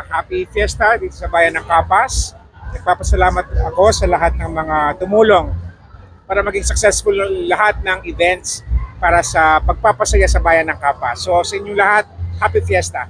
Happy Fiesta dito sa Bayan ng Capas. Nagpapasalamat ako sa lahat ng mga tumulong para maging successful lahat ng events para sa pagpapasaya sa Bayan ng Capas. So sa inyong lahat, Happy Fiesta!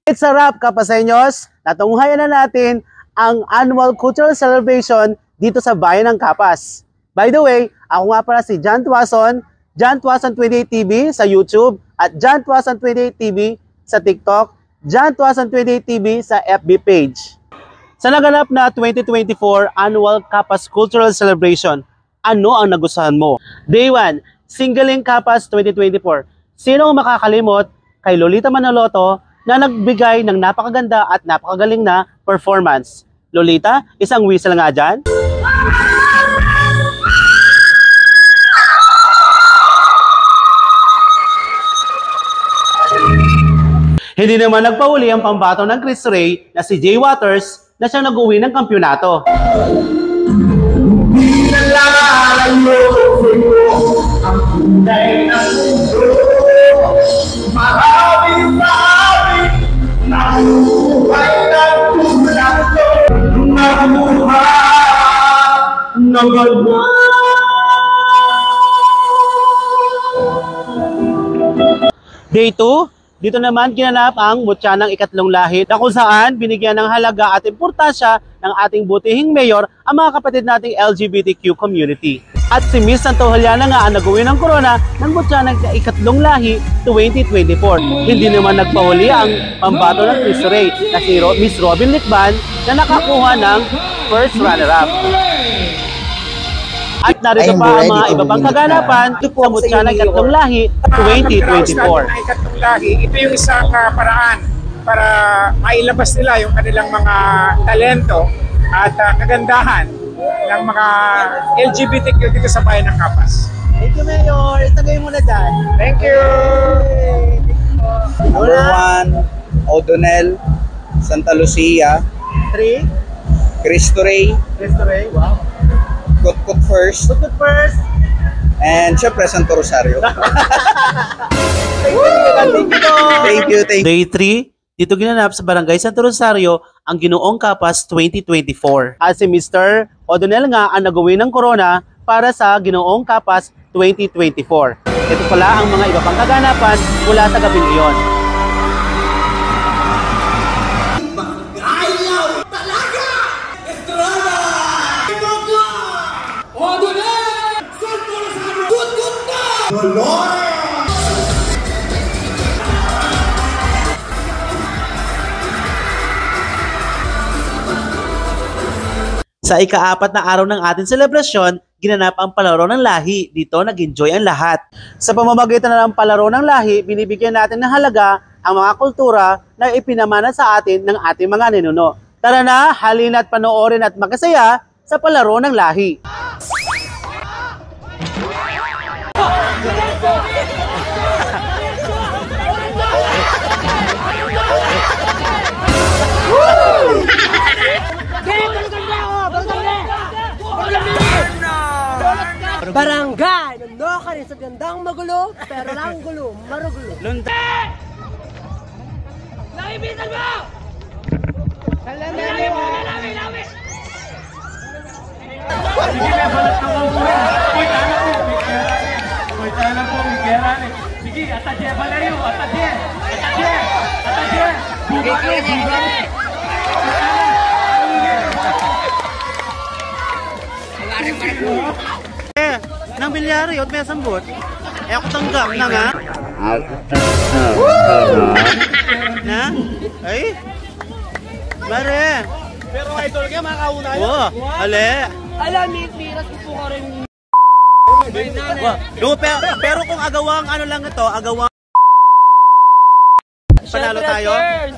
It's a wrap, Kapasenyos. Natunghayan na natin ang annual cultural celebration dito sa Bayan ng Capas. By the way, ako nga pala si John Tuason, John Tuason 28 TV sa YouTube at John Tuason 28 TV sa TikTok, John Tuason 28 TV sa FB page. Sa naganap na 2024 Annual Capas Cultural Celebration, ano ang nagustuhan mo? Day 1, Singling Capas 2024. Sino ang makakalimot kay Lolita Manaloto na nagbigay ng napakaganda at napakagaling na performance? Lolita, isang whistle nga dyan. Hindi naman nagpauli ang pambato ng Chris Ray na si Jay Waters na siyang nag-uwi ng kampyonato. Hindi nalalayo ang tunay na mundo. Maraming nabuhay ng tulato, nabuhay ng ganda. Day 2, dito naman ginanap ang Mutya ng Ikatlong Lahi na kung saan binigyan ng halaga at importansya ng ating butihing mayor ang mga kapatid nating LGBTQ community. At si Miss Santo Juliana nga ang nag-uwi ng corona ng Mutya ng Ikatlong Lahi 2024. Hindi naman nagpahuli ang pambato ng Chris Ray na si Miss Robin Likban na nakakuha ng first runner-up. At narito pa ang mga iba pang kaganapan sa Mutya ng Ikatlong Lahi 2024. Ikatlong Lahi, ito yung isang paraan para mailabas nila yung kanilang mga talento at kagandahan ng mga LGBTQ dito sa Bayan ng Capas. Thank you, Mayor. Itagay mo na dyan. Thank you! Number 1, O'Donnell, Santa Lucia. 3, Cristo Rey. Cristo Rey. Wow. Kut First. Kut First. And syempre, Santo Rosario. Thank you. Day 3, dito ginanap sa Barangay Santo Rosario ang Ginoong Kapas 2024. At si Mr. O'Donnell nga ang nagawin ng corona para sa Ginoong Kapas 2024. Ito pala ang mga iba pang kaganapan mula sa gabing iyon. Sa ika-4 na araw ng ating selebrasyon, ginanap ang palaro ng lahi. Dito nag-enjoy ang lahat. Sa pamamagitan ng palaro ng lahi, binibigyan natin ng halaga ang mga kultura na ipinamana sa atin ng ating mga ninuno. Tara na, halina at panoorin at magkasaya sa palaro ng lahi. Barangay! Nando ka rin sa gandang magulo, pero lang gulo, marugulo. Naibitan mo! Lami mo! Lami! Sige, atajé, Valerio! Atajé! Nang bilyari, may sambot. Ako tanggap na nga. Na? Ay? Mare! Pero idol ka, makakauna yun. Oo, ale. Alam, miras ko po ka rin. Pero kung agawang ano lang ito, agawang panalo tayo.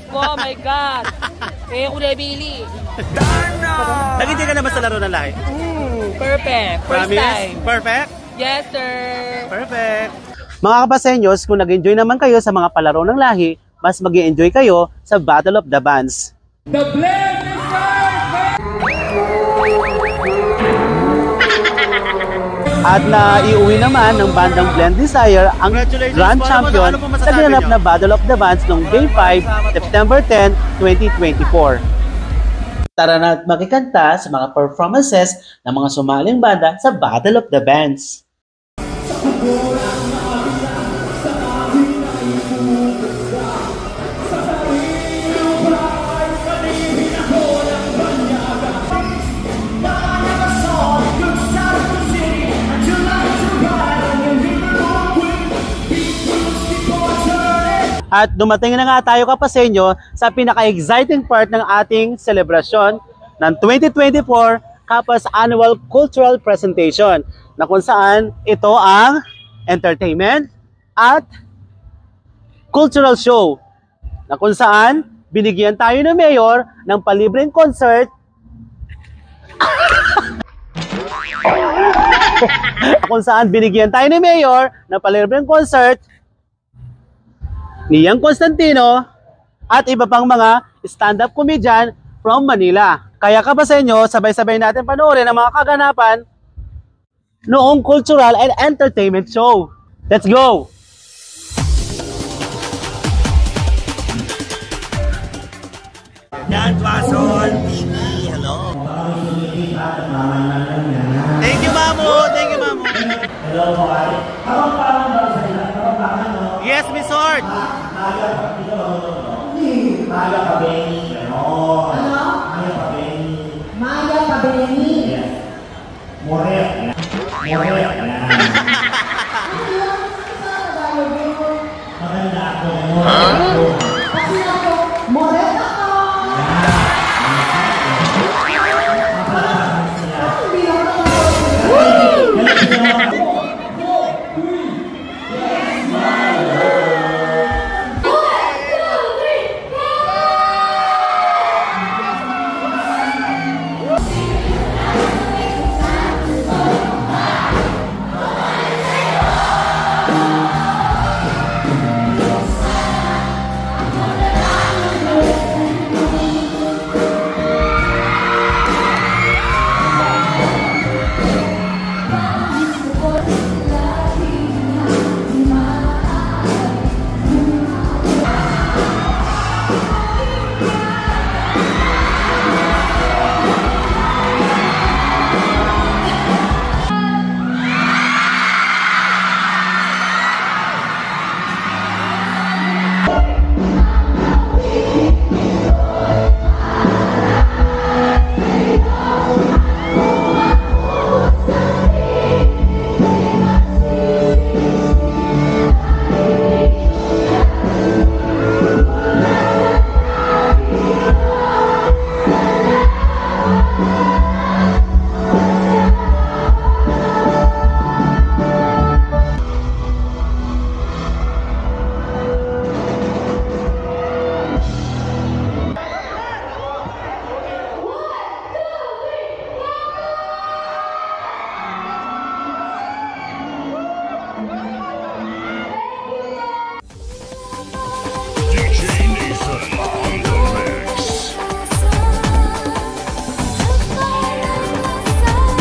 Oh my God. Kaya ko na Billy. Nag-hindi ka naman sa laro ng lahi? Perfect. First Promise? time. Perfect? Yes, sir. Perfect. Mga kapasenyos, kung nag-enjoy naman kayo sa mga palaro ng lahi, mas mag-enjoy kayo sa Battle of the Bands. At naiuwi naman ng bandang Blend Desire ang Grand Champion sa ginanap na Battle of the Bands noong Day 5, September 10, 2024. Tara na at makikanta sa mga performances ng mga sumaling banda sa Battle of the Bands. At dumating na nga tayo kapasenyo sa pinaka-exciting part ng ating selebrasyon ng 2024 Kapas Annual Cultural Presentation na kung saan ito ang entertainment at cultural show na kung saan binigyan tayo ng mayor ng palibreng concert kung saan binigyan tayo ni mayor ng palibreng concert ni Yang Constantino at iba pang mga stand-up comedian from Manila. Kaya ka ba sa inyo, sabay-sabay natin panoorin ang mga kaganapan noong cultural and entertainment show. Let's go! Dan Tuason TV, hello. Thank you, Mamo! Thank you, Mamo! Yes, Miss Hort! Maya Pabeni. Ano? Maya Pabeni. Yes. Morel. Maganda ako. Kasi ako, Morel ako.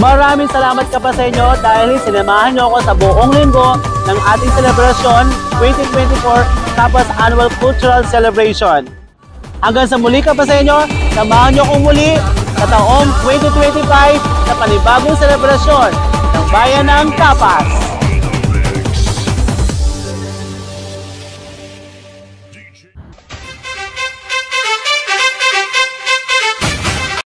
Maraming salamat ka pa sa inyo dahil sinamahan nyo ako sa buong linggo ng ating selebrasyon 2024 Kapas Annual Cultural Celebration. Hanggang sa muli ka pa sa inyo, samahan nyo akong muli sa taong 2025 na panibagong selebrasyon ng Bayan ng Kapas.